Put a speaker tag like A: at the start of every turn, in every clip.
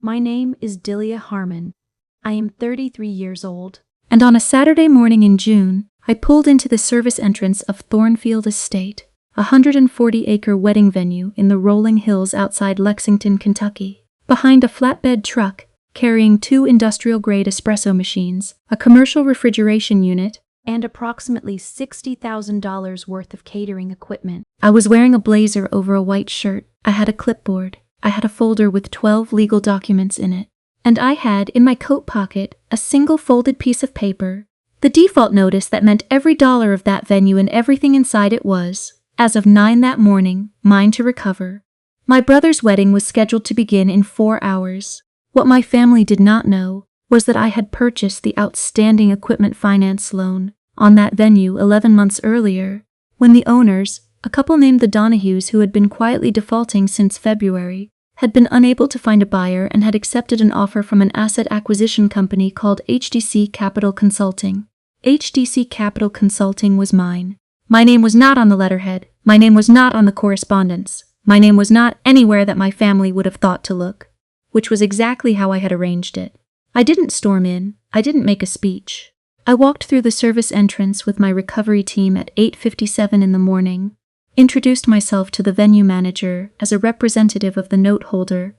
A: My name is Delia Harmon. I am 33 years old. And on a Saturday morning in June, I pulled into the service entrance of Thornfield Estate, a 140-acre wedding venue in the rolling hills outside Lexington, Kentucky. Behind a flatbed truck, carrying 2 industrial-grade espresso machines, a commercial refrigeration unit, and approximately $60,000 worth of catering equipment. I was wearing a blazer over a white shirt. I had a clipboard. I had a folder with 12 legal documents in it. And I had, in my coat pocket, a single folded piece of paper, the default notice that meant every dollar of that venue and everything inside it was, as of 9 that morning, mine to recover. My brother's wedding was scheduled to begin in 4 hours. What my family did not know was that I had purchased the outstanding equipment finance loan on that venue 11 months earlier, when the owners, a couple named the Donahues who had been quietly defaulting since February, had been unable to find a buyer and had accepted an offer from an asset acquisition company called HDC Capital Consulting. HDC Capital Consulting was mine. My name was not on the letterhead. My name was not on the correspondence. My name was not anywhere that my family would have thought to look, which was exactly how I had arranged it. I didn't storm in. I didn't make a speech. I walked through the service entrance with my recovery team at 8:57 in the morning, introduced myself to the venue manager as a representative of the note holder,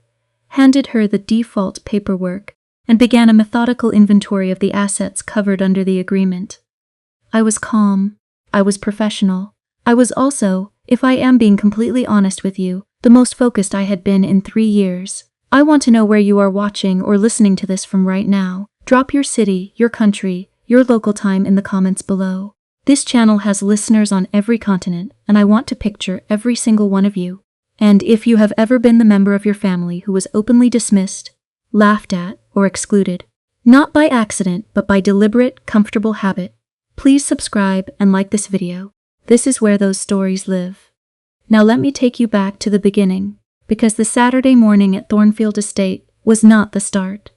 A: handed her the default paperwork, and began a methodical inventory of the assets covered under the agreement. I was calm. I was professional. I was also, if I am being completely honest with you, the most focused I had been in 3 years. I want to know where you are watching or listening to this from right now. Drop your city, your country, your local time in the comments below. This channel has listeners on every continent, and I want to picture every single one of you. And if you have ever been the member of your family who was openly dismissed, laughed at, or excluded, not by accident but by deliberate, comfortable habit, please subscribe and like this video. This is where those stories live. Now let me take you back to the beginning, because the Saturday morning at Thornfield Estate was not the start.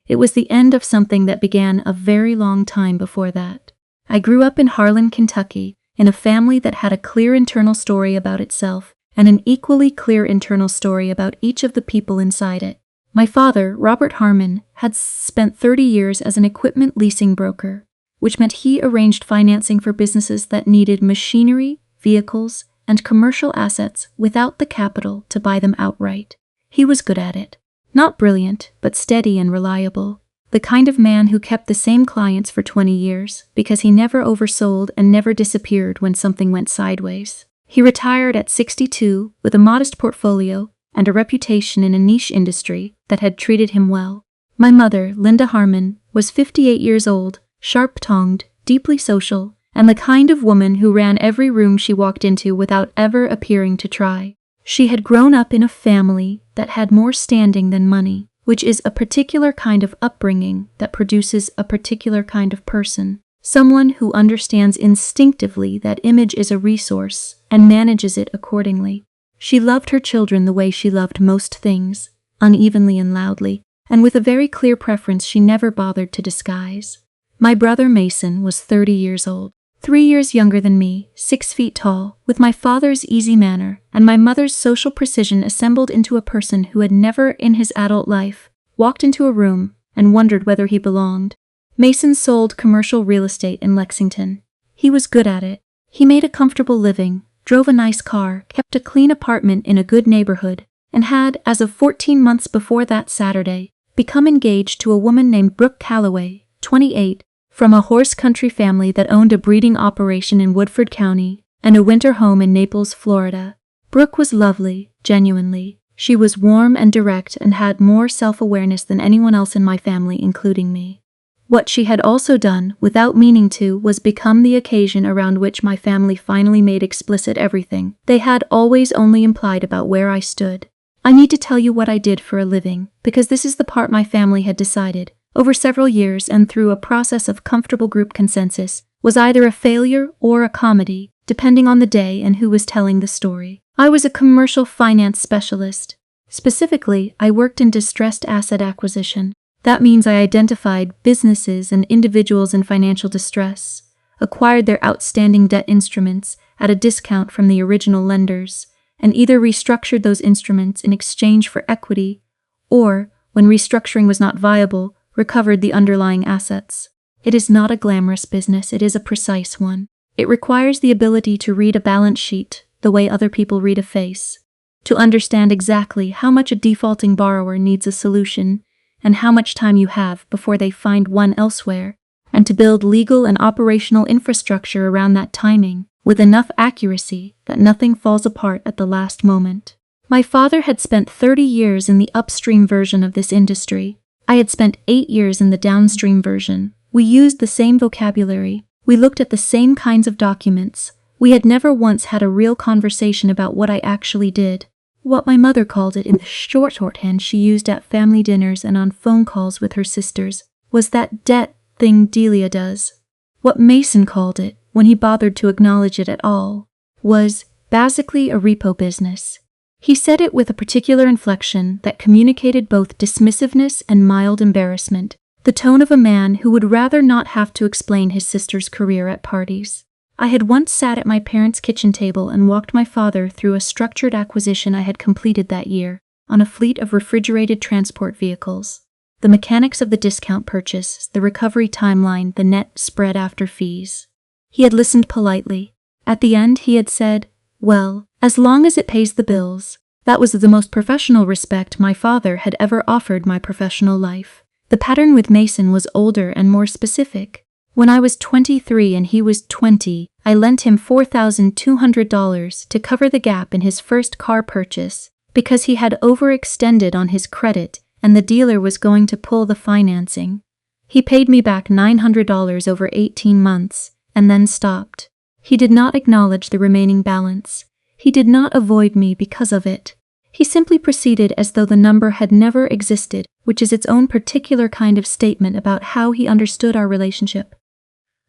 A: It was the end of something that began a very long time before that. I grew up in Harlan, Kentucky, in a family that had a clear internal story about itself and an equally clear internal story about each of the people inside it. My father, Robert Harmon, had spent 30 years as an equipment leasing broker, which meant he arranged financing for businesses that needed machinery, vehicles, and commercial assets without the capital to buy them outright. He was good at it. Not brilliant, but steady and reliable. The kind of man who kept the same clients for 20 years because he never oversold and never disappeared when something went sideways. He retired at 62 with a modest portfolio and a reputation in a niche industry that had treated him well. My mother, Linda Harmon, was 58 years old, sharp-tongued, deeply social, and the kind of woman who ran every room she walked into without ever appearing to try. She had grown up in a family that had more standing than money, which is a particular kind of upbringing that produces a particular kind of person. Someone who understands instinctively that image is a resource and manages it accordingly. She loved her children the way she loved most things, unevenly and loudly, and with a very clear preference she never bothered to disguise. My brother Mason was 30 years old, 3 years younger than me, 6 feet tall, with my father's easy manner and my mother's social precision assembled into a person who had never in his adult life walked into a room and wondered whether he belonged. Mason sold commercial real estate in Lexington. He was good at it. He made a comfortable living, drove a nice car, kept a clean apartment in a good neighborhood, and had, as of 14 months before that Saturday, become engaged to a woman named Brooke Calloway, 28, from a horse country family that owned a breeding operation in Woodford County and a winter home in Naples, Florida. Brooke was lovely, genuinely. She was warm and direct and had more self-awareness than anyone else in my family, including me. What she had also done, without meaning to, was become the occasion around which my family finally made explicit everything they had always only implied about where I stood. I need to tell you what I did for a living, because this is the part my family had decided, over several years and through a process of comfortable group consensus, was either a failure or a comedy, depending on the day and who was telling the story. I was a commercial finance specialist. Specifically, I worked in distressed asset acquisition. That means I identified businesses and individuals in financial distress, acquired their outstanding debt instruments at a discount from the original lenders, and either restructured those instruments in exchange for equity or when restructuring was not viable, recovered the underlying assets. It is not a glamorous business, it is a precise one. It requires the ability to read a balance sheet the way other people read a face, to understand exactly how much a defaulting borrower needs a solution and how much time you have before they find one elsewhere, and to build legal and operational infrastructure around that timing with enough accuracy that nothing falls apart at the last moment. My father had spent 30 years in the upstream version of this industry. I had spent 8 years in the downstream version. We used the same vocabulary. We looked at the same kinds of documents. We had never once had a real conversation about what I actually did. What my mother called it in the shorthand she used at family dinners and on phone calls with her sisters was that debt thing Delia does. What Mason called it, when he bothered to acknowledge it at all, was basically a repo business. He said it with a particular inflection that communicated both dismissiveness and mild embarrassment, the tone of a man who would rather not have to explain his sister's career at parties. I had once sat at my parents' kitchen table and walked my father through a structured acquisition I had completed that year, on a fleet of refrigerated transport vehicles. The mechanics of the discount purchase, the recovery timeline, the net spread after fees. He had listened politely. At the end, he had said, "Well, as long as it pays the bills." That was the most professional respect my father had ever offered my professional life. The pattern with Mason was older and more specific. When I was 23 and he was 20, I lent him $4,200 to cover the gap in his first car purchase because he had overextended on his credit and the dealer was going to pull the financing. He paid me back $900 over 18 months and then stopped. He did not acknowledge the remaining balance. He did not avoid me because of it. He simply proceeded as though the number had never existed, which is its own particular kind of statement about how he understood our relationship.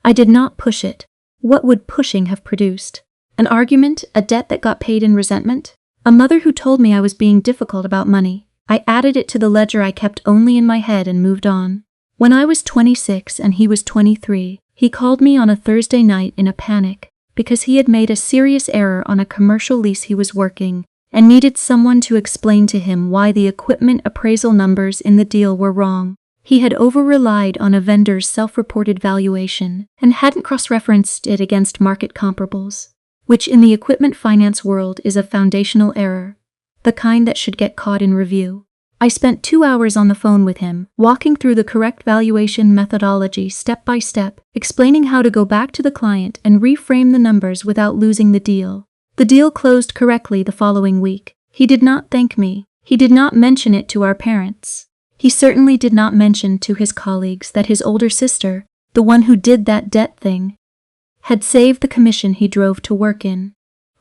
A: I did not push it. What would pushing have produced? An argument, a debt that got paid in resentment? A mother who told me I was being difficult about money. I added it to the ledger I kept only in my head and moved on. When I was 26 and he was 23, he called me on a Thursday night in a panic because he had made a serious error on a commercial lease he was working and needed someone to explain to him why the equipment appraisal numbers in the deal were wrong. He had over-relied on a vendor's self-reported valuation and hadn't cross-referenced it against market comparables, which in the equipment finance world is a foundational error, the kind that should get caught in review. I spent 2 hours on the phone with him, walking through the correct valuation methodology step by step, explaining how to go back to the client and reframe the numbers without losing the deal. The deal closed correctly the following week. He did not thank me. He did not mention it to our parents. He certainly did not mention to his colleagues that his older sister, the one who did that debt thing, had saved the commission he drove to work in.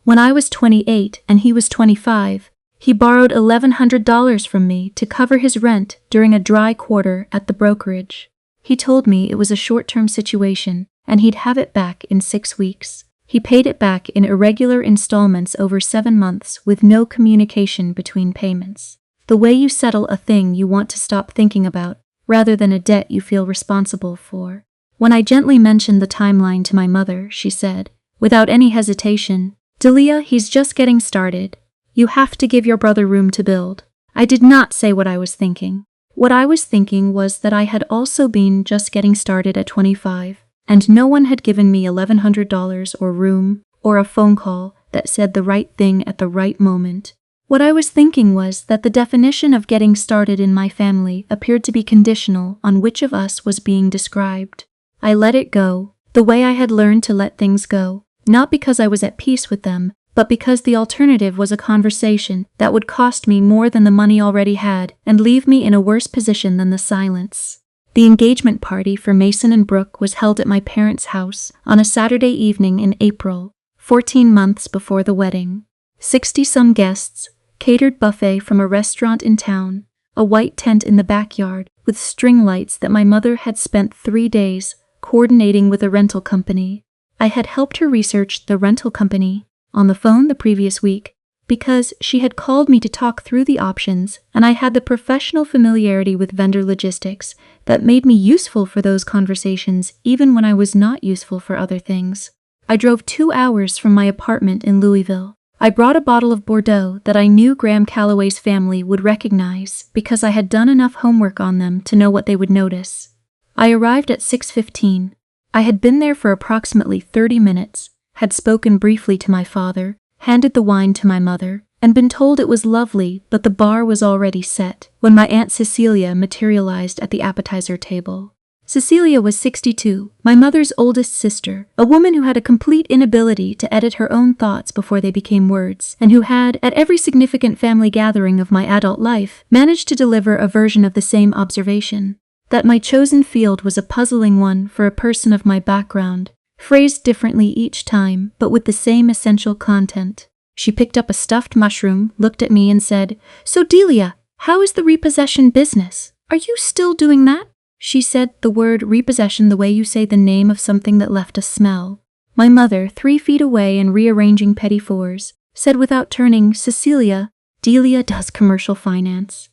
A: When I was 28 and he was 25, he borrowed $1,100 from me to cover his rent during a dry quarter at the brokerage. He told me it was a short-term situation and he'd have it back in 6 weeks. He paid it back in irregular installments over 7 months with no communication between payments. The way you settle a thing you want to stop thinking about, rather than a debt you feel responsible for. When I gently mentioned the timeline to my mother, she said, without any hesitation, "Delia, he's just getting started. You have to give your brother room to build." I did not say what I was thinking. What I was thinking was that I had also been just getting started at 25, and no one had given me $1,100 or room or a phone call that said the right thing at the right moment. What I was thinking was that the definition of getting started in my family appeared to be conditional on which of us was being described. I let it go, the way I had learned to let things go, not because I was at peace with them, but because the alternative was a conversation that would cost me more than the money already had and leave me in a worse position than the silence. The engagement party for Mason and Brooke was held at my parents' house on a Saturday evening in April, 14 months before the wedding. 60-some guests, catered buffet from a restaurant in town, a white tent in the backyard with string lights that my mother had spent 3 days coordinating with a rental company. I had helped her research the rental company on the phone the previous week because she had called me to talk through the options, and I had the professional familiarity with vendor logistics that made me useful for those conversations even when I was not useful for other things. I drove 2 hours from my apartment in Louisville. I brought a bottle of Bordeaux that I knew Graham Calloway's family would recognize because I had done enough homework on them to know what they would notice. I arrived at 6:15. I had been there for approximately 30 minutes, had spoken briefly to my father, handed the wine to my mother, and been told it was lovely but the bar was already set when my Aunt Cecilia materialized at the appetizer table. Cecilia was 62, my mother's oldest sister, a woman who had a complete inability to edit her own thoughts before they became words, and who had, at every significant family gathering of my adult life, managed to deliver a version of the same observation. That my chosen field was a puzzling one for a person of my background, phrased differently each time, but with the same essential content. She picked up a stuffed mushroom, looked at me and said, "So Delia, how is the repossession business? Are you still doing that?" She said the word repossession the way you say the name of something that left a smell. My mother, 3 feet away and rearranging petty fours, said without turning, "Cecilia, Delia does commercial finance."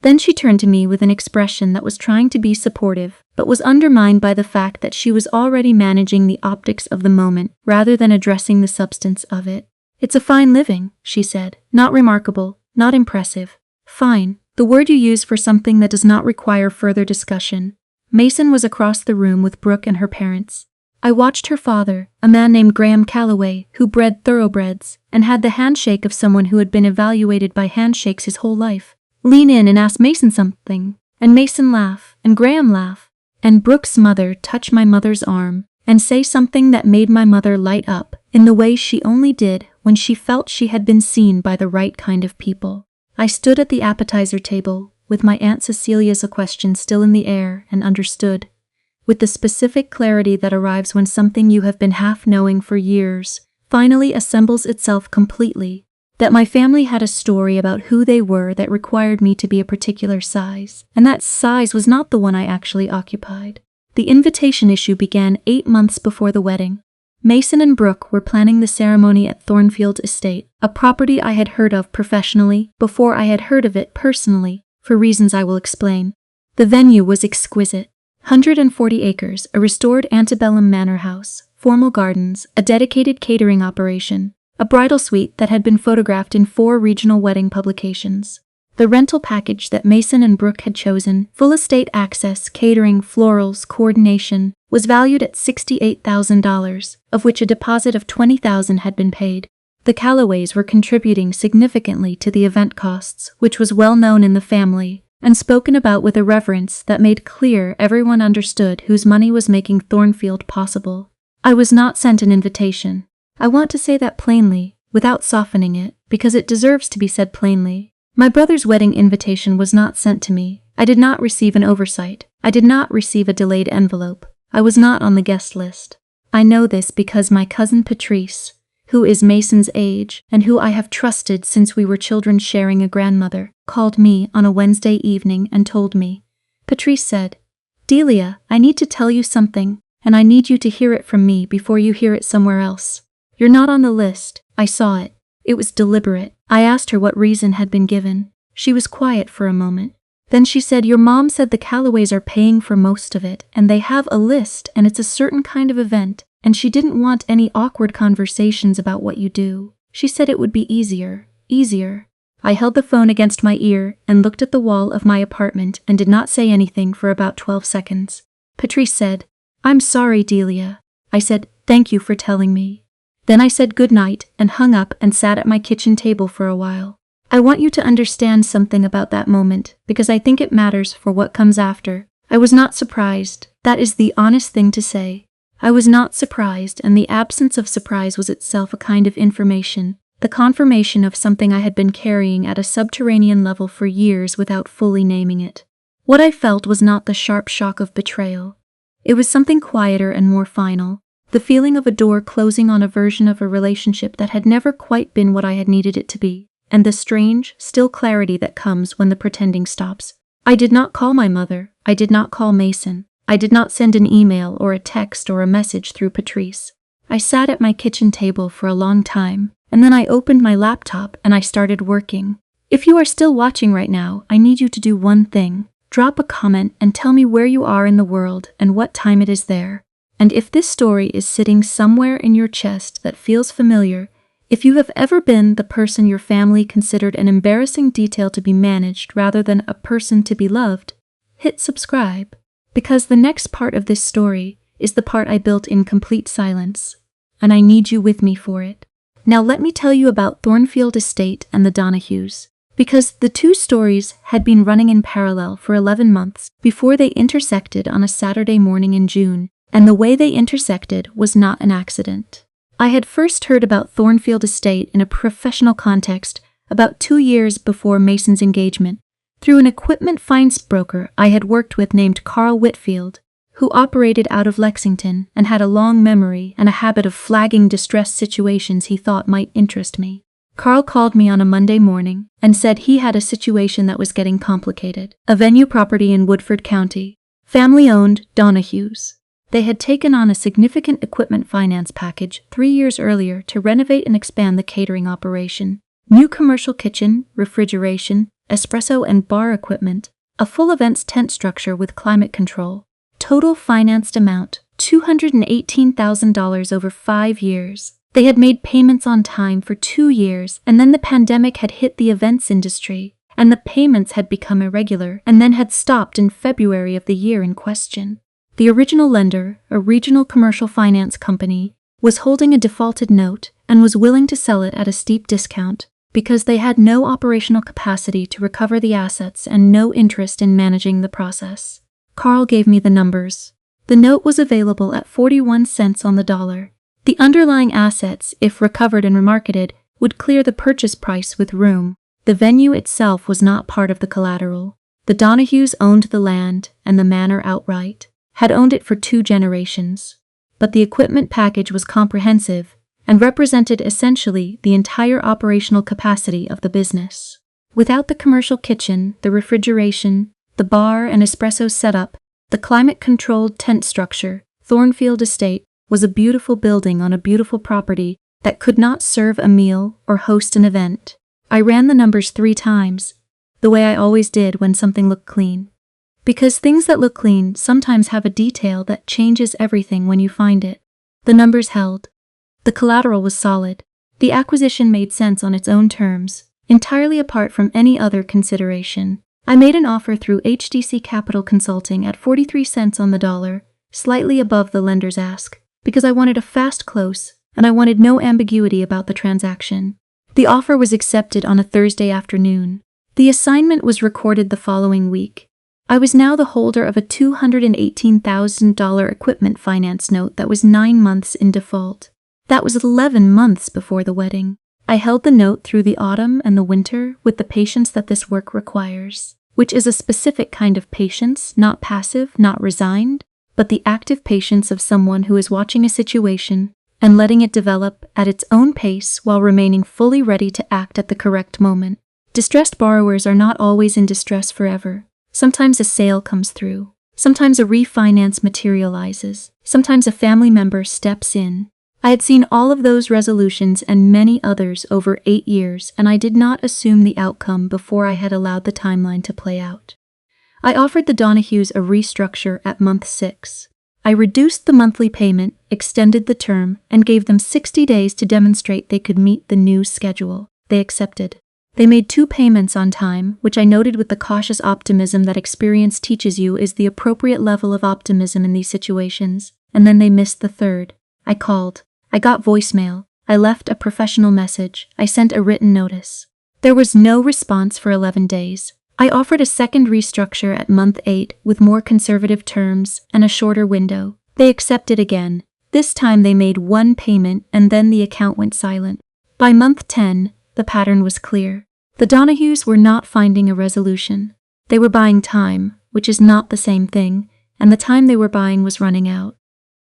A: Then she turned to me with an expression that was trying to be supportive, but was undermined by the fact that she was already managing the optics of the moment rather than addressing the substance of it. "It's a fine living," she said. "Not remarkable, not impressive. Fine, the word you use for something that does not require further discussion." Mason was across the room with Brooke and her parents. I watched her father, a man named Graham Calloway, who bred thoroughbreds and had the handshake of someone who had been evaluated by handshakes his whole life, lean in and ask Mason something, and Mason laugh, and Graham laugh, and Brooke's mother touch my mother's arm and say something that made my mother light up in the way she only did when she felt she had been seen by the right kind of people. I stood at the appetizer table, with my Aunt Cecilia's question still in the air, and understood, with the specific clarity that arrives when something you have been half knowing for years finally assembles itself completely, that my family had a story about who they were that required me to be a particular size, and that size was not the one I actually occupied. The invitation issue began 8 months before the wedding. Mason and Brooke were planning the ceremony at Thornfield Estate, a property I had heard of professionally before I had heard of it personally, for reasons I will explain. The venue was exquisite. 140 acres, a restored antebellum manor house, formal gardens, a dedicated catering operation, a bridal suite that had been photographed in 4 regional wedding publications. The rental package that Mason and Brooke had chosen, full estate access, catering, florals, coordination, was valued at $68,000, of which a deposit of $20,000 had been paid. The Calloways were contributing significantly to the event costs, which was well known in the family, and spoken about with a reverence that made clear everyone understood whose money was making Thornfield possible. I was not sent an invitation. I want to say that plainly, without softening it, because it deserves to be said plainly. My brother's wedding invitation was not sent to me. I did not receive an oversight. I did not receive a delayed envelope. I was not on the guest list. I know this because my cousin Patrice, who is Mason's age and who I have trusted since we were children sharing a grandmother, called me on a Wednesday evening and told me. Patrice said, "Delia, I need to tell you something, and I need you to hear it from me before you hear it somewhere else. You're not on the list. I saw it. It was deliberate." I asked her what reason had been given. She was quiet for a moment. Then she said, "Your mom said the Calloways are paying for most of it, and they have a list, and it's a certain kind of event, and she didn't want any awkward conversations about what you do. She said it would be easier. I held the phone against my ear and looked at the wall of my apartment and did not say anything for about 12 seconds. Patrice said, "I'm sorry, Delia." I said, "Thank you for telling me." Then I said good night and hung up and sat at my kitchen table for a while. I want you to understand something about that moment, because I think it matters for what comes after. I was not surprised. That is the honest thing to say. I was not surprised, and the absence of surprise was itself a kind of information, the confirmation of something I had been carrying at a subterranean level for years without fully naming it. What I felt was not the sharp shock of betrayal. It was something quieter and more final. The feeling of a door closing on a version of a relationship that had never quite been what I had needed it to be, and the strange, still clarity that comes when the pretending stops. I did not call my mother. I did not call Mason. I did not send an email or a text or a message through Patrice. I sat at my kitchen table for a long time, and then I opened my laptop and I started working. If you are still watching right now, I need you to do one thing. Drop a comment and tell me where you are in the world and what time it is there. And if this story is sitting somewhere in your chest that feels familiar, If you have ever been the person your family considered an embarrassing detail to be managed rather than a person to be loved, hit subscribe, because the next part of this story is the part I built in complete silence, and I need you with me for it. Now let me tell you about Thornfield Estate and the Donahues, because the two stories had been running in parallel for 11 months before they intersected on a Saturday morning in June, and the way they intersected was not an accident. I had first heard about Thornfield Estate in a professional context about 2 years before Mason's engagement, through an equipment finance broker I had worked with named Carl Whitfield, who operated out of Lexington and had a long memory and a habit of flagging distressed situations he thought might interest me. Carl called me on a Monday morning and said he had a situation that was getting complicated. A venue property in Woodford County, family-owned Donahues. They had taken on a significant equipment finance package 3 years earlier to renovate and expand the catering operation. New commercial kitchen, refrigeration, espresso and bar equipment, a full events tent structure with climate control. Total financed amount, $218,000 over 5 years. They had made payments on time for 2 years, and then the pandemic had hit the events industry, and the payments had become irregular and then had stopped in February of the year in question. The original lender, a regional commercial finance company, was holding a defaulted note and was willing to sell it at a steep discount because they had no operational capacity to recover the assets and no interest in managing the process. Carl gave me the numbers. The note was available at 41 cents on the dollar. The underlying assets, if recovered and remarketed, would clear the purchase price with room. The venue itself was not part of the collateral. The Donahues owned the land and the manor outright, had owned it for 2 generations. But the equipment package was comprehensive and represented essentially the entire operational capacity of the business. Without the commercial kitchen, the refrigeration, the bar and espresso setup, the climate-controlled tent structure, Thornfield Estate was a beautiful building on a beautiful property that could not serve a meal or host an event. I ran the numbers 3 times, the way I always did when something looked clean. Because things that look clean sometimes have a detail that changes everything when you find it. The numbers held. The collateral was solid. The acquisition made sense on its own terms, entirely apart from any other consideration. I made an offer through HDC Capital Consulting at 43 cents on the dollar, slightly above the lender's ask, because I wanted a fast close and I wanted no ambiguity about the transaction. The offer was accepted on a Thursday afternoon. The assignment was recorded the following week. I was now the holder of a $218,000 equipment finance note that was 9 months in default. That was 11 months before the wedding. I held the note through the autumn and the winter with the patience that this work requires, which is a specific kind of patience, not passive, not resigned, but the active patience of someone who is watching a situation and letting it develop at its own pace while remaining fully ready to act at the correct moment. Distressed borrowers are not always in distress forever. Sometimes a sale comes through. Sometimes a refinance materializes. Sometimes a family member steps in. I had seen all of those resolutions and many others over 8 years, and I did not assume the outcome before I had allowed the timeline to play out. I offered the Donahues a restructure at month 6. I reduced the monthly payment, extended the term, and gave them 60 days to demonstrate they could meet the new schedule. They accepted. They made 2 payments on time, which I noted with the cautious optimism that experience teaches you is the appropriate level of optimism in these situations, and then they missed the 3rd. I called. I got voicemail. I left a professional message. I sent a written notice. There was no response for 11 days. I offered a second restructure at month 8 with more conservative terms and a shorter window. They accepted again. This time they made 1 payment and then the account went silent. By month 10, the pattern was clear. The Donahues were not finding a resolution. They were buying time, which is not the same thing, and the time they were buying was running out.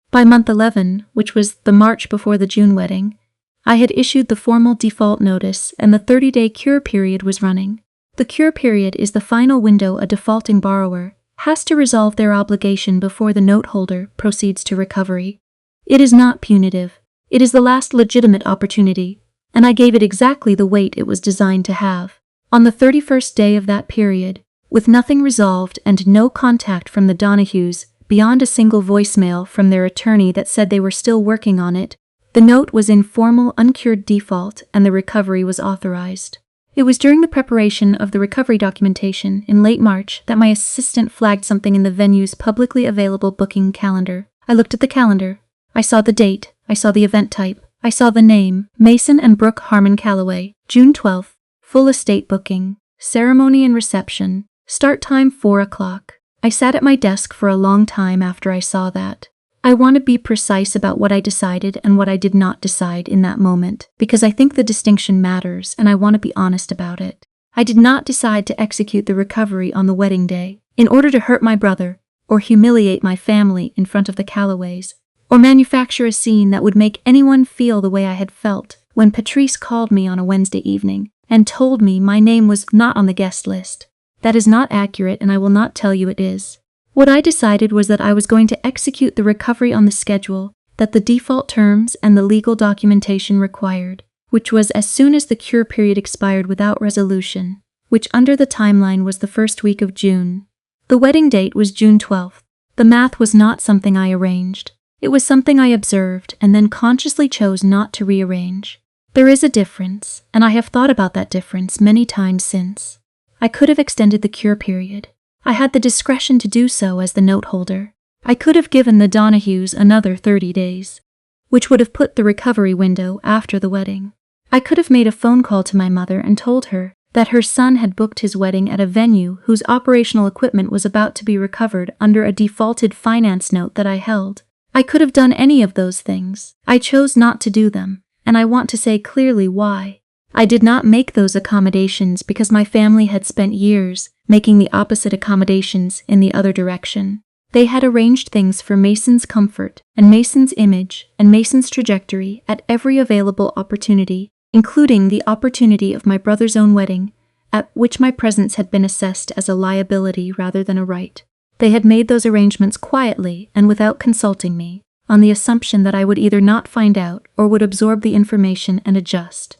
A: By month 11, which was the March before the June wedding, I had issued the formal default notice and the 30-day cure period was running. The cure period is the final window a defaulting borrower has to resolve their obligation before the note holder proceeds to recovery. It is not punitive. It is the last legitimate opportunity, and I gave it exactly the weight it was designed to have. On the 31st day of that period, with nothing resolved and no contact from the Donahues, beyond a single voicemail from their attorney that said they were still working on it, The note was in formal, uncured default, and the recovery was authorized. It was during the preparation of the recovery documentation in late March that my assistant flagged something in the venue's publicly available booking calendar. I looked at the calendar. I saw the date. I saw the event type. I saw the name, Mason and Brooke Harmon Calloway, June 12th, full estate booking, ceremony and reception, start time 4 o'clock. I sat at my desk for a long time after I saw that. I want to be precise about what I decided and what I did not decide in that moment, because I think the distinction matters and I want to be honest about it. I did not decide to execute the recovery on the wedding day in order to hurt my brother, or humiliate my family in front of the Calloways, or manufacture a scene that would make anyone feel the way I had felt when Patrice called me on a Wednesday evening and told me my name was not on the guest list. That is not accurate, and I will not tell you it is. What I decided was that I was going to execute the recovery on the schedule that the default terms and the legal documentation required, which was as soon as the cure period expired without resolution, which under the timeline was the first week of June. The wedding date was June 12th. The math was not something I arranged. It was something I observed and then consciously chose not to rearrange. There is a difference, and I have thought about that difference many times since. I could have extended the cure period. I had the discretion to do so as the note holder. I could have given the Donahues another 30 days, which would have put the recovery window after the wedding. I could have made a phone call to my mother and told her that her son had booked his wedding at a venue whose operational equipment was about to be recovered under a defaulted finance note that I held. I could have done any of those things. I chose not to do them, and I want to say clearly why. I did not make those accommodations because my family had spent years making the opposite accommodations in the other direction. They had arranged things for Mason's comfort and Mason's image and Mason's trajectory at every available opportunity, including the opportunity of my brother's own wedding, at which my presence had been assessed as a liability rather than a right. They had made those arrangements quietly and without consulting me, on the assumption that I would either not find out or would absorb the information and adjust.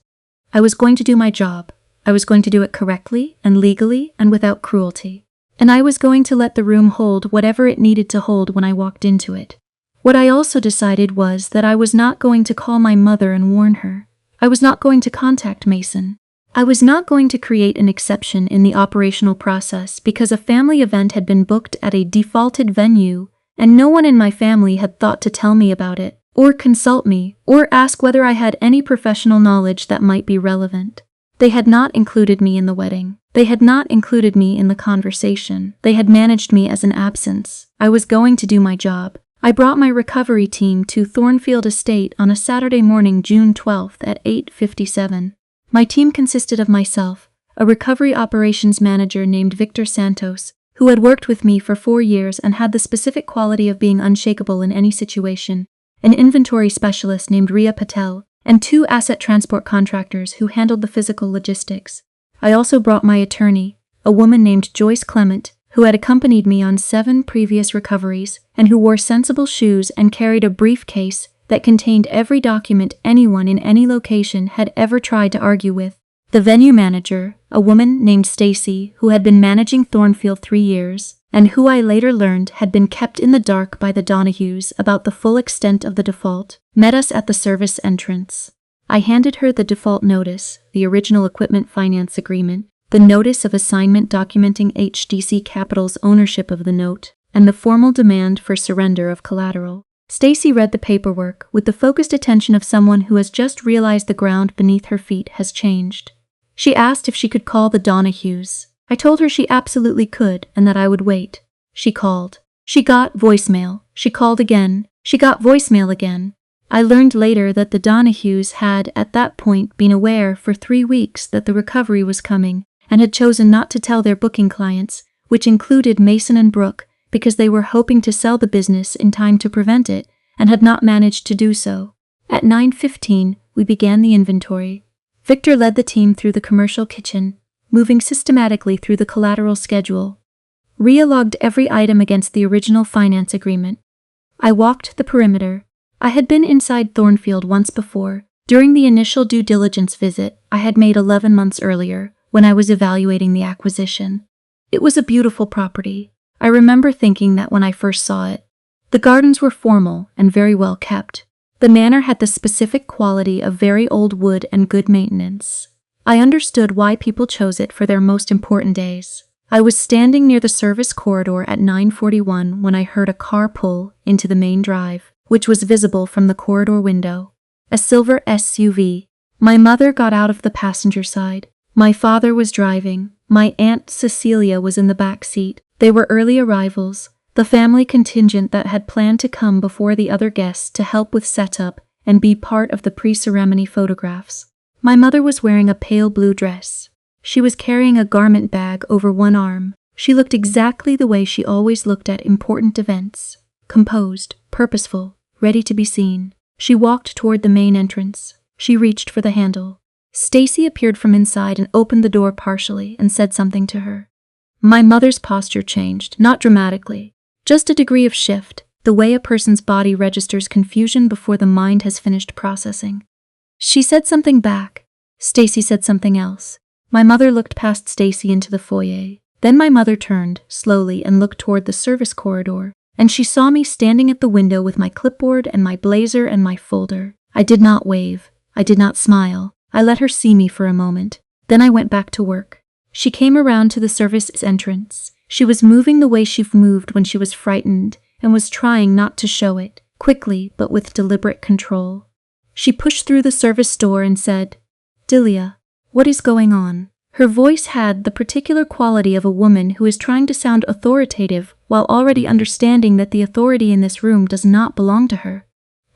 A: I was going to do my job. I was going to do it correctly and legally and without cruelty. And I was going to let the room hold whatever it needed to hold when I walked into it. What I also decided was that I was not going to call my mother and warn her. I was not going to contact Mason. I was not going to create an exception in the operational process because a family event had been booked at a defaulted venue and no one in my family had thought to tell me about it, or consult me, or ask whether I had any professional knowledge that might be relevant. They had not included me in the wedding. They had not included me in the conversation. They had managed me as an absence. I was going to do my job. I brought my recovery team to Thornfield Estate on a Saturday morning, June 12th at 8:57. My team consisted of myself, a recovery operations manager named Victor Santos, who had worked with me for 4 years and had the specific quality of being unshakable in any situation, an inventory specialist named Ria Patel, and 2 asset transport contractors who handled the physical logistics. I also brought my attorney, a woman named Joyce Clement, who had accompanied me on 7 previous recoveries and who wore sensible shoes and carried a briefcase that contained every document anyone in any location had ever tried to argue with. The venue manager, a woman named Stacy, who had been managing Thornfield 3 years, and who I later learned had been kept in the dark by the Donahues about the full extent of the default, met us at the service entrance. I handed her the default notice, the original equipment finance agreement, the notice of assignment documenting HDC Capital's ownership of the note, and the formal demand for surrender of collateral. Stacy read the paperwork with the focused attention of someone who has just realized the ground beneath her feet has changed. She asked if she could call the Donahues. I told her she absolutely could and that I would wait. She called. She got voicemail. She called again. She got voicemail again. I learned later that the Donahues had, at that point, been aware for 3 weeks that the recovery was coming and had chosen not to tell their booking clients, which included Mason and Brooke, because they were hoping to sell the business in time to prevent it and had not managed to do so. At 9:15, we began the inventory. Victor led the team through the commercial kitchen, moving systematically through the collateral schedule. Ria logged every item against the original finance agreement. I walked the perimeter. I had been inside Thornfield once before, during the initial due diligence visit I had made 11 months earlier, when I was evaluating the acquisition. It was a beautiful property. I remember thinking that when I first saw it. The gardens were formal and very well kept. The manor had the specific quality of very old wood and good maintenance. I understood why people chose it for their most important days. I was standing near the service corridor at 9:41 when I heard a car pull into the main drive, which was visible from the corridor window. A silver SUV. My mother got out of the passenger side. My father was driving. My Aunt Cecilia was in the back seat. They were early arrivals, the family contingent that had planned to come before the other guests to help with setup and be part of the pre-ceremony photographs. My mother was wearing a pale blue dress. She was carrying a garment bag over one arm. She looked exactly the way she always looked at important events. Composed, purposeful, ready to be seen. She walked toward the main entrance. She reached for the handle. Stacy appeared from inside and opened the door partially and said something to her. My mother's posture changed, not dramatically. Just a degree of shift, the way a person's body registers confusion before the mind has finished processing. She said something back. Stacy said something else. My mother looked past Stacy into the foyer. Then my mother turned, slowly, and looked toward the service corridor, and she saw me standing at the window with my clipboard and my blazer and my folder. I did not wave. I did not smile. I let her see me for a moment. Then I went back to work. She came around to the service entrance. She was moving the way she moved when she was frightened and was trying not to show it, quickly but with deliberate control. She pushed through the service door and said, Delia, what is going on? Her voice had the particular quality of a woman who is trying to sound authoritative while already understanding that the authority in this room does not belong to her.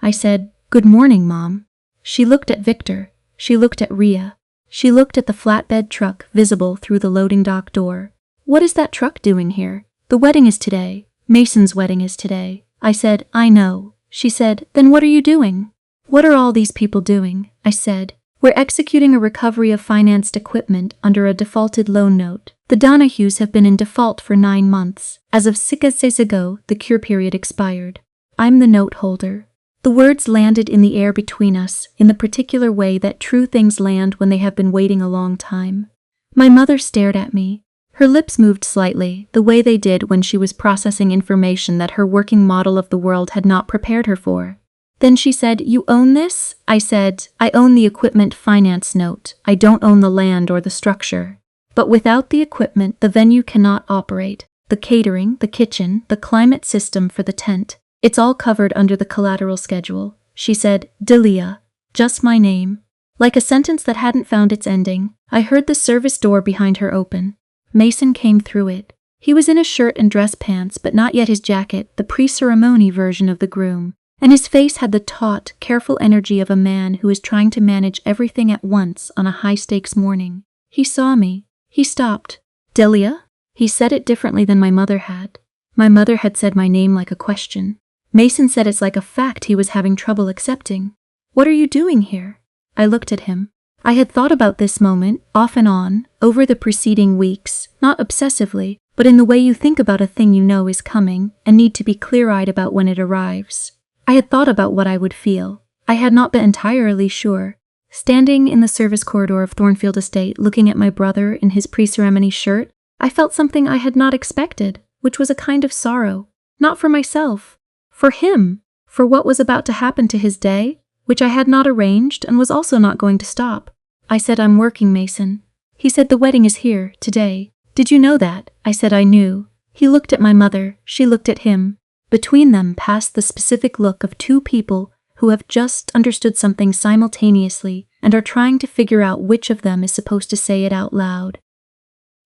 A: I said, Good morning, Mom. She looked at Victor. She looked at Rhea. She looked at the flatbed truck visible through the loading dock door. What is that truck doing here? The wedding is today. Mason's wedding is today. I said, I know. She said, Then what are you doing? What are all these people doing? I said, We're executing a recovery of financed equipment under a defaulted loan note. The Donahues have been in default for 9 months. As of 6 days ago, the cure period expired. I'm the note holder. The words landed in the air between us in the particular way that true things land when they have been waiting a long time. My mother stared at me. Her lips moved slightly, the way they did when she was processing information that her working model of the world had not prepared her for. Then she said, You own this? I said, I own the equipment finance note. I don't own the land or the structure. But without the equipment, the venue cannot operate. The catering, the kitchen, the climate system for the tent. It's all covered under the collateral schedule. She said, Delia. Just my name. Like a sentence that hadn't found its ending, I heard the service door behind her open. Mason came through it. He was in a shirt and dress pants, but not yet his jacket, the pre-ceremony version of the groom, and his face had the taut, careful energy of a man who is trying to manage everything at once on a high-stakes morning. He saw me. He stopped. Delia? He said it differently than my mother had. My mother had said my name like a question. Mason said it's like a fact he was having trouble accepting. What are you doing here? I looked at him. I had thought about this moment, off and on, over the preceding weeks, not obsessively, but in the way you think about a thing you know is coming and need to be clear-eyed about when it arrives. I had thought about what I would feel. I had not been entirely sure. Standing in the service corridor of Thornfield Estate, looking at my brother in his pre-ceremony shirt, I felt something I had not expected, which was a kind of sorrow. Not for myself. For him. For what was about to happen to his day, which I had not arranged and was also not going to stop. I said, I'm working, Mason. He said, the wedding is here, today. Did you know that? I said I knew. He looked at my mother. She looked at him. Between them passed the specific look of two people who have just understood something simultaneously and are trying to figure out which of them is supposed to say it out loud.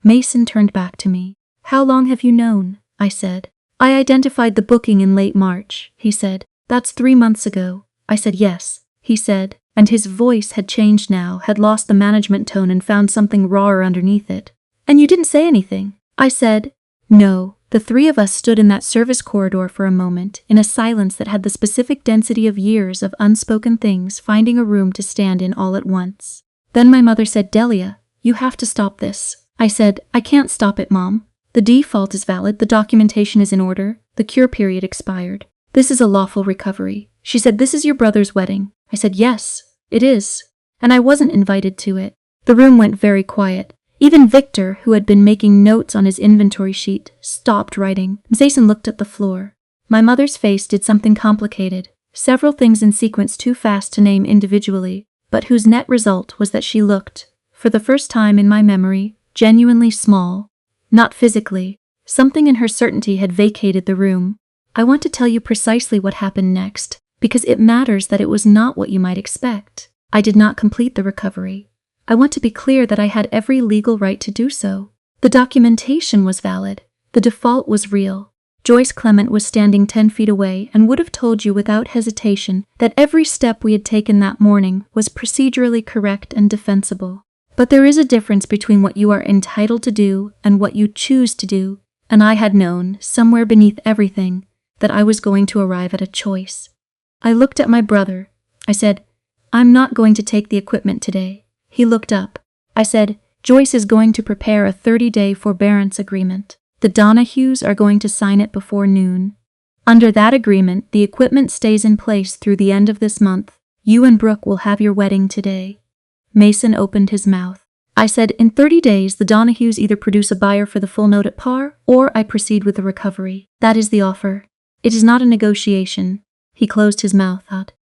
A: Mason turned back to me. How long have you known? I said. I identified the booking in late March, he said. That's 3 months ago. I said yes, he said, and his voice had changed now, had lost the management tone and found something rawer underneath it. And you didn't say anything. I said, no. The three of us stood in that service corridor for a moment, in a silence that had the specific density of years of unspoken things finding a room to stand in all at once. Then my mother said, Delia, you have to stop this. I said, I can't stop it, Mom. The default is valid, the documentation is in order, the cure period expired. This is a lawful recovery. She said, this is your brother's wedding. I said, yes, it is. And I wasn't invited to it. The room went very quiet. Even Victor, who had been making notes on his inventory sheet, stopped writing. Jason looked at the floor. My mother's face did something complicated. several things in sequence too fast to name individually, but whose net result was that she looked, for the first time in my memory, genuinely small. Not physically. Something in her certainty had vacated the room. I want to tell you precisely what happened next, because it matters that it was not what you might expect. I did not complete the recovery. I want to be clear that I had every legal right to do so. The documentation was valid. The default was real. Joyce Clement was standing 10 feet away and would have told you without hesitation that every step we had taken that morning was procedurally correct and defensible. But there is a difference between what you are entitled to do and what you choose to do, and I had known, somewhere beneath everything, that I was going to arrive at a choice. I looked at my brother. I said, "I'm not going to take the equipment today." He looked up. I said, "Joyce is going to prepare a 30-day forbearance agreement. The Donahues are going to sign it before noon. Under that agreement, the equipment stays in place through the end of this month. You and Brooke will have your wedding today." Mason opened his mouth. I said, "In 30 days, the Donahues either produce a buyer for the full note at par, or I proceed with the recovery. That is the offer. It is not a negotiation." He closed his mouth.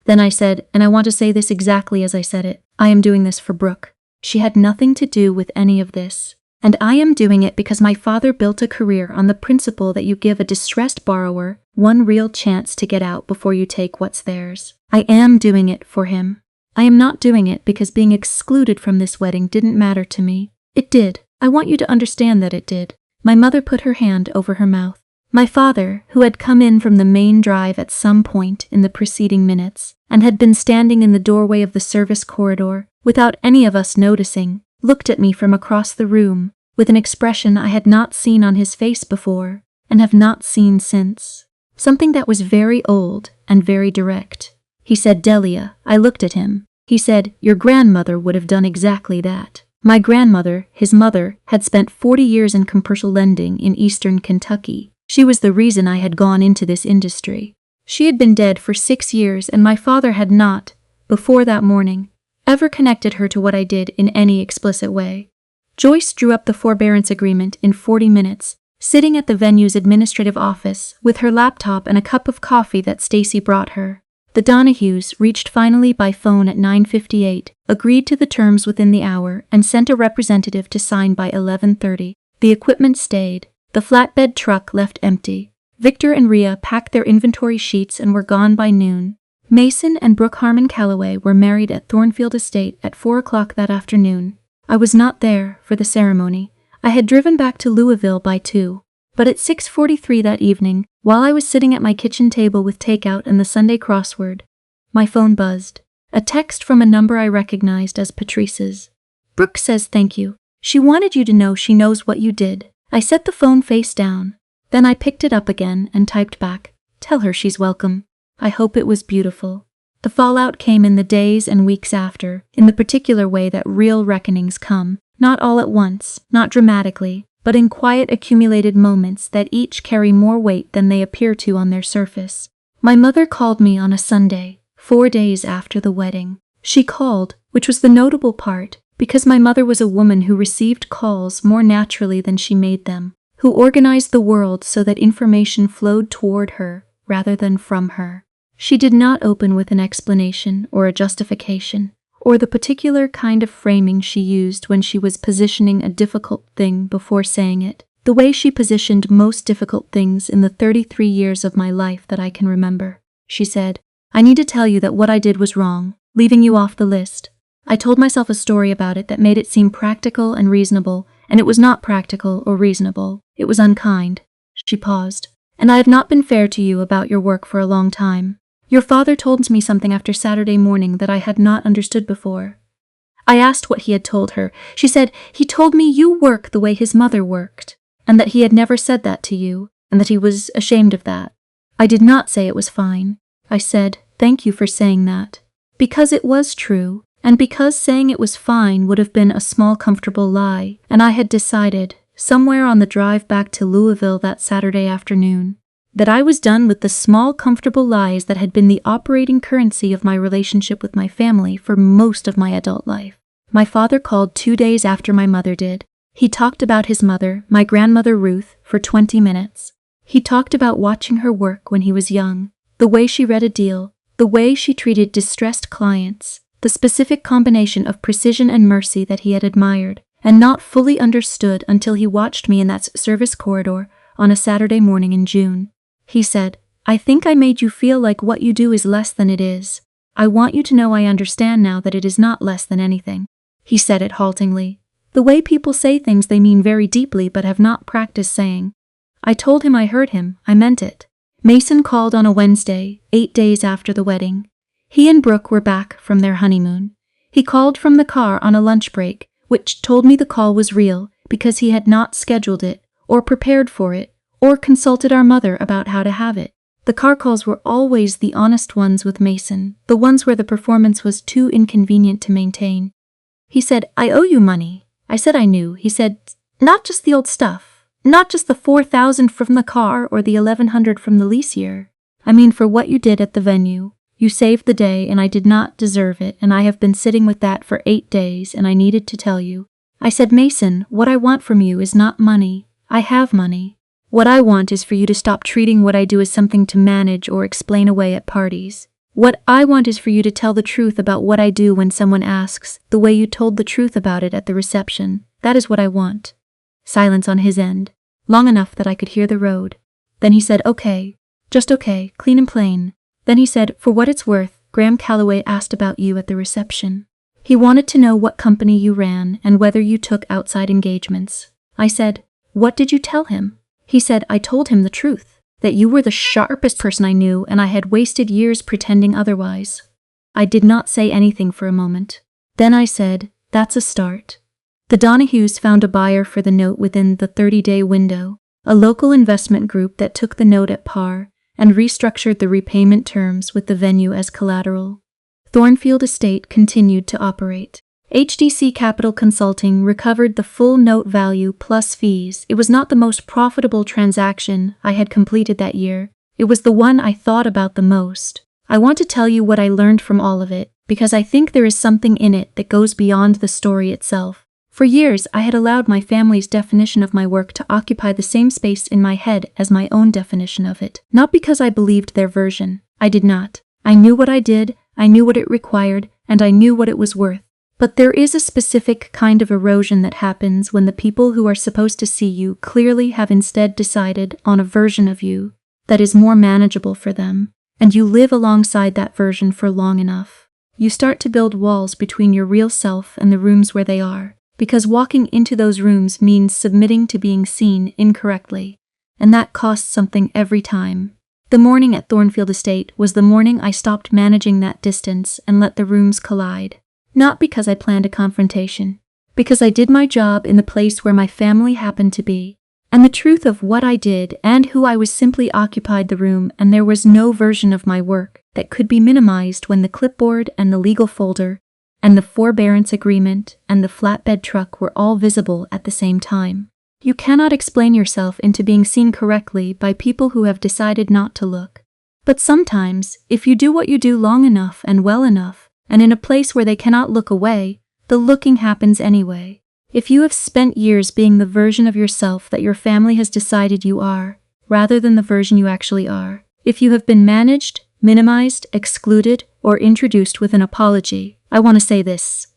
A: Then I said, and I want to say this exactly as I said it, "I am doing this for Brooke. She had nothing to do with any of this. And I am doing it because my father built a career on the principle that you give a distressed borrower one real chance to get out before you take what's theirs. I am doing it for him. I am not doing it because being excluded from this wedding didn't matter to me. It did. I want you to understand that it did." My mother put her hand over her mouth. My father, who had come in from the main drive at some point in the preceding minutes, and had been standing in the doorway of the service corridor, without any of us noticing, looked at me from across the room, with an expression I had not seen on his face before, and have not seen since. Something that was very old and very direct. He said, "Delia." I looked at him. He said, "Your grandmother would have done exactly that." My grandmother, his mother, had spent 40 years in commercial lending in eastern Kentucky. She was the reason I had gone into this industry. She had been dead for 6 years, and my father had not, before that morning, ever connected her to what I did in any explicit way. Joyce drew up the forbearance agreement in 40 minutes, sitting at the venue's administrative office with her laptop and a cup of coffee that Stacy brought her. The Donahues, reached finally by phone at 9:58, agreed to the terms within the hour and sent a representative to sign by 11:30. The equipment stayed. The flatbed truck left empty. Victor and Rhea packed their inventory sheets and were gone by noon. Mason and Brooke Harmon Calloway were married at Thornfield Estate at 4 o'clock that afternoon. I was not there for the ceremony. I had driven back to Louisville by 2. But at 6:43 that evening, while I was sitting at my kitchen table with takeout and the Sunday crossword, my phone buzzed. A text from a number I recognized as Patrice's. "Brooke says thank you. She wanted you to know she knows what you did." I set the phone face down. Then I picked it up again and typed back, "Tell her she's welcome. I hope it was beautiful." The fallout came in the days and weeks after, in the particular way that real reckonings come, not all at once, not dramatically, but in quiet accumulated moments that each carry more weight than they appear to on their surface. My mother called me on a Sunday, 4 days after the wedding. She called, which was the notable part, because my mother was a woman who received calls more naturally than she made them, who organized the world so that information flowed toward her rather than from her. She did not open with an explanation or a justification, or the particular kind of framing she used when she was positioning a difficult thing before saying it, the way she positioned most difficult things in the 33 years of my life that I can remember. She said, "I need to tell you that what I did was wrong, leaving you off the list." I told myself a story about it that made it seem practical and reasonable, and it was not practical or reasonable. It was unkind. She paused. "And I have not been fair to you about your work for a long time. Your father told me something after Saturday morning that I had not understood before." I asked what he had told her. She said, "He told me you work the way his mother worked, and that he had never said that to you, and that he was ashamed of that." I did not say it was fine. I said, "Thank you for saying that." Because it was true, and because saying it was fine would have been a small comfortable lie, and I had decided, somewhere on the drive back to Louisville that Saturday afternoon, that I was done with the small comfortable lies that had been the operating currency of my relationship with my family for most of my adult life. My father called 2 days after my mother did. He talked about his mother, my grandmother Ruth, for 20 minutes. He talked about watching her work when he was young, the way she read a deal, the way she treated distressed clients, the specific combination of precision and mercy that he had admired and not fully understood until he watched me in that service corridor on a Saturday morning in June. He said, "I think I made you feel like what you do is less than it is. I want you to know I understand now that it is not less than anything." He said it haltingly, the way people say things they mean very deeply but have not practiced saying. I told him I heard him, I meant it. Mason called on a Wednesday, 8 days after the wedding. He and Brooke were back from their honeymoon. He called from the car on a lunch break, which told me the call was real because he had not scheduled it, or prepared for it, or consulted our mother about how to have it. The car calls were always the honest ones with Mason, the ones where the performance was too inconvenient to maintain. He said, "I owe you money." I said I knew. He said, "Not just the old stuff. Not just the $4,000 from the car or the $1,100 from the lease year. I mean for what you did at the venue. You saved the day and I did not deserve it, and I have been sitting with that for 8 days and I needed to tell you." I said, "Mason, what I want from you is not money. I have money. What I want is for you to stop treating what I do as something to manage or explain away at parties. What I want is for you to tell the truth about what I do when someone asks, the way you told the truth about it at the reception. That is what I want." Silence on his end, long enough that I could hear the road. Then he said, "Okay, just okay, clean and plain." Then he said, "For what it's worth, Graham Calloway asked about you at the reception. He wanted to know what company you ran and whether you took outside engagements." I said, "What did you tell him?" He said, "I told him the truth. That you were the sharpest person I knew and I had wasted years pretending otherwise." I did not say anything for a moment. Then I said, "That's a start." The Donahues found a buyer for the note within the 30-day window, a local investment group that took the note at par and restructured the repayment terms with the venue as collateral. Thornfield Estate continued to operate. HDC Capital Consulting recovered the full note value plus fees. It was not the most profitable transaction I had completed that year. It was the one I thought about the most. I want to tell you what I learned from all of it, because I think there is something in it that goes beyond the story itself. For years, I had allowed my family's definition of my work to occupy the same space in my head as my own definition of it. Not because I believed their version. I did not. I knew what I did, I knew what it required, and I knew what it was worth. But there is a specific kind of erosion that happens when the people who are supposed to see you clearly have instead decided on a version of you that is more manageable for them, and you live alongside that version for long enough. You start to build walls between your real self and the rooms where they are, because walking into those rooms means submitting to being seen incorrectly, and that costs something every time. The morning at Thornfield Estate was the morning I stopped managing that distance and let the rooms collide. Not because I planned a confrontation, because I did my job in the place where my family happened to be, and the truth of what I did and who I was simply occupied the room, and there was no version of my work that could be minimized when the clipboard and the legal folder and the forbearance agreement and the flatbed truck were all visible at the same time. You cannot explain yourself into being seen correctly by people who have decided not to look. But sometimes, if you do what you do long enough and well enough, and in a place where they cannot look away, the looking happens anyway. If you have spent years being the version of yourself that your family has decided you are, rather than the version you actually are, if you have been managed, minimized, excluded, or introduced with an apology, I want to say this.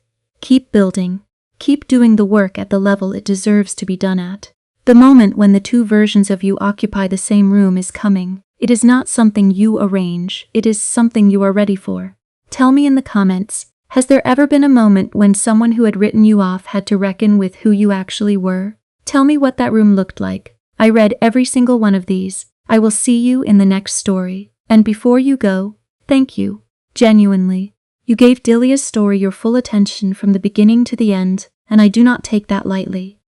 A: Keep building. Keep doing the work at the level it deserves to be done at. The moment when the two versions of you occupy the same room is coming. It is not something you arrange, it is something you are ready for. Tell me in the comments, has there ever been a moment when someone who had written you off had to reckon with who you actually were? Tell me what that room looked like. I read every single one of these. I will see you in the next story. And before you go, thank you. Genuinely. You gave Delia's story your full attention from the beginning to the end, and I do not take that lightly.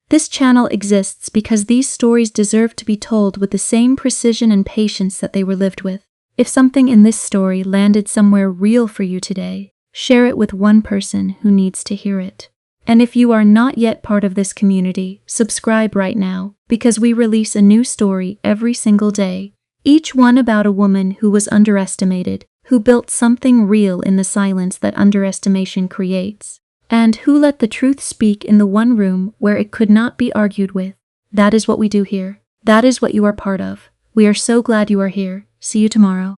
A: This channel exists because these stories deserve to be told with the same precision and patience that they were lived with. If something in this story landed somewhere real for you today, share it with one person who needs to hear it. And if you are not yet part of this community, subscribe right now, because we release a new story every single day, each one about a woman who was underestimated, who built something real in the silence that underestimation creates, and who let the truth speak in the one room where it could not be argued with. That is what we do here. That is what you are part of. We are so glad you are here. See you tomorrow.